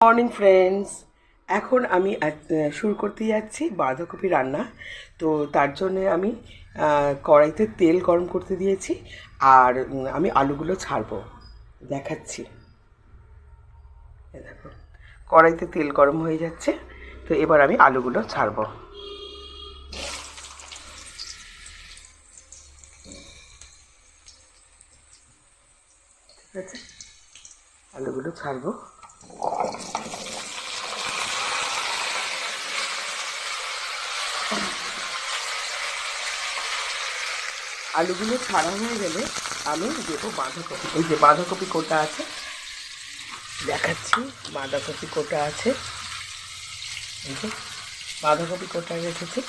Morning friends, এখন আমি শুরু করতে যাচ্ছি বাঁধাকপি রান্না। তো তার জন্য আমি কড়াইতে তেল গরম করতে দিয়েছি, আর আমি আলুগুলো ছাড়বো, দেখাচ্ছি। দেখো, কড়াইতে তেল গরম হয়ে যাচ্ছে, তো এবার আমি আলুগুলো ছাড়বো। ঠিক আছে, আলুগুলো ছাড়বো। আলুগুলো ছাড়া হয়ে গেলে আমি দেবো বাঁধাকপি। এই যে বাঁধাকপি কোটা আছে, দেখাচ্ছি। বাঁধাকপি কোটা আছে, এই যে বাঁধাকপি কোটা রেখেছি।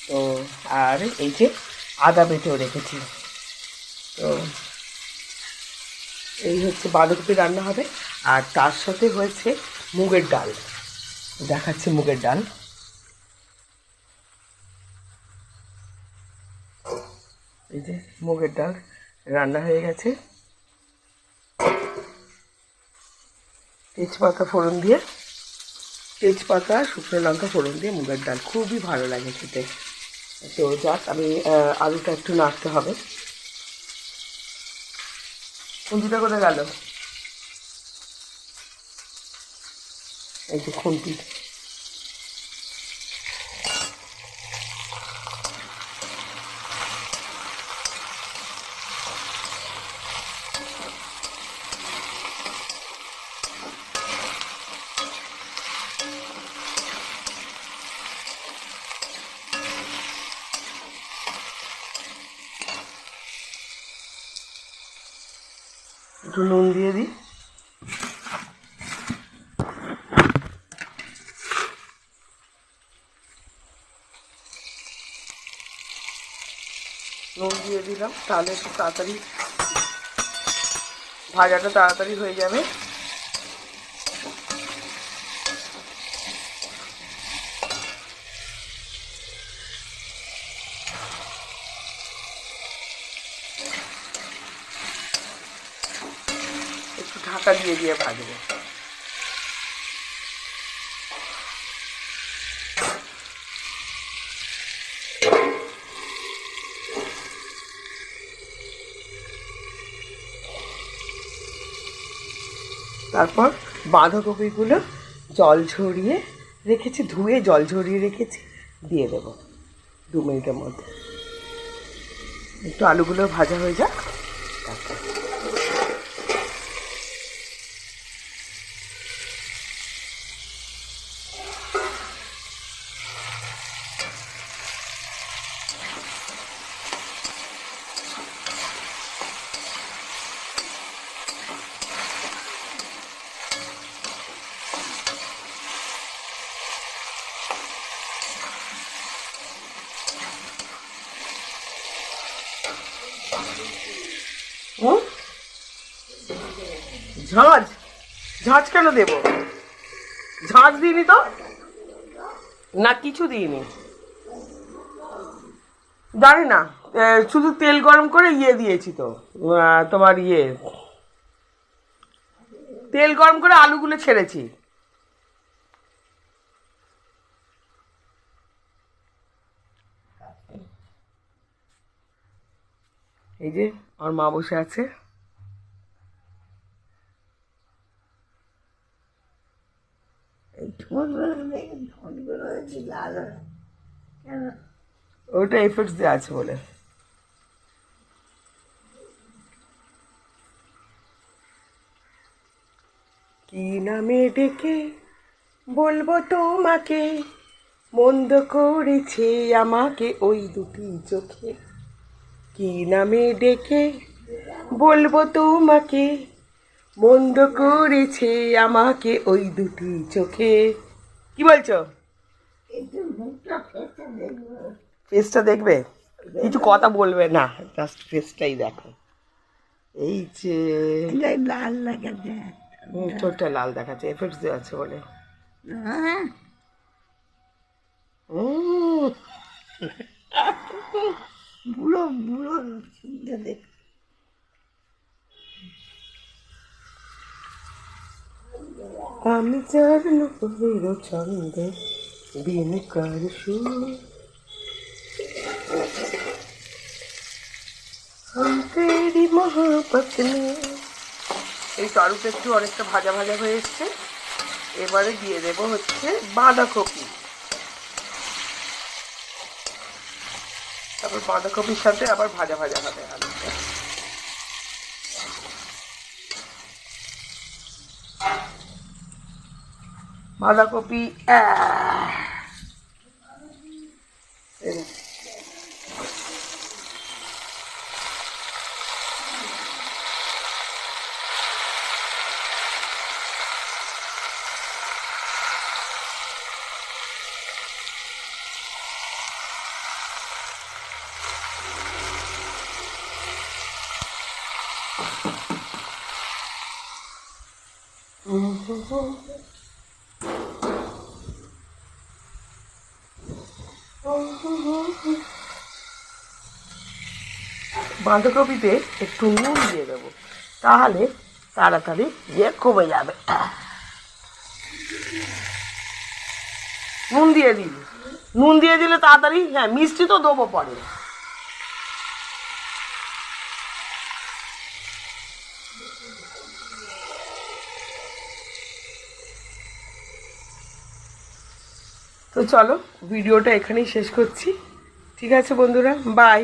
তো আর এই যে আদা বেটেও রেখেছি। তো এই হচ্ছে বাঁধাকপি রান্না হবে। আর তার সাথে হয়েছে মুগের ডাল, দেখাচ্ছি মুগের ডাল। এই যে মুগের ডাল রান্না হয়ে গেছে, তেজপাতা ফোড়ন দিয়ে, তেজপাতা শুকনো লঙ্কা ফোড়ন দিয়ে মুগের ডাল খুবই ভালো লাগে খেতে। তো যাক, আমি আলুটা একটু নাড়তে হবে। খুন্তিটা কোথায় গেল? এই যে খুন্তি। একটু নুন দিয়ে দিই। নুন দিয়ে দিলাম, তাহলে একটু তাড়াতাড়ি ভাজাটা তাড়াতাড়ি হয়ে যাবে। একটু ঢাকা দিয়ে দিয়ে ভাজবো। তারপর বাঁধাকপিগুলো জল ঝরিয়ে রেখেছি, ধুয়ে জল ঝরিয়ে রেখেছি, দিয়ে দেবো 2 মিনিটের মধ্যে। একটু আলুগুলো ভাজা হয়ে যাক। তারপর ঝাঁঝ ঝাঁঝ কেন দেবো? ঝাঁঝ দিইনি তো, না কিছু দিইনি, জানি না। শুধু তেল গরম করে দিয়েছি তো, তোমার তেল গরম করে আলুগুলো ছেড়েছি। এই যে আমার মা বসে আছে। ওটা এফেক্টস দেওয়া আছে বলে। কি নামে ডেকে বলবো তোমাকে, মন্দ করেছে আমাকে ওই দুটি চোখে। কি নামে ডেকে বলবো তোমাকে, মন্দ করেছে আমাকে ওই দুটি চোখে। কি বলছো? ফেসটা দেখবে, কিছু কথা বলবে না, জাস্ট ফেসটাই দেখো। এই যে লাল লাগাচ্ছে, ঠোঁটটা লাল দেখাচ্ছে, এফেক্টস দেওয়া আছে বলে। বুড়ো বুড়ো দেখ। আমি যার নূপুরের ছন্দ বিন কর সুর हम तेरी मोहब्बत में। এই টমেটো একটু অনেকটা ভাজা ভাজা হয়ে এসছে, এবারে দিয়ে দেবো হচ্ছে বাঁধাকপি। তারপর বাঁধাকপির সাথে আবার ভাজা ভাজা হবে আলুটা। বাঁধাকপি বাঁধাকপিতে একটু নুন দিয়ে দেবো, তাহলে তাড়াতাড়ি ইয়ে কমে যাবে। নুন দিয়ে দিলে তাড়াতাড়ি, হ্যাঁ মিষ্টি তো দেবো পরে। তো চলো ভিডিওটা এখানেই শেষ করছি। ঠিক আছে বন্ধুরা, বাই।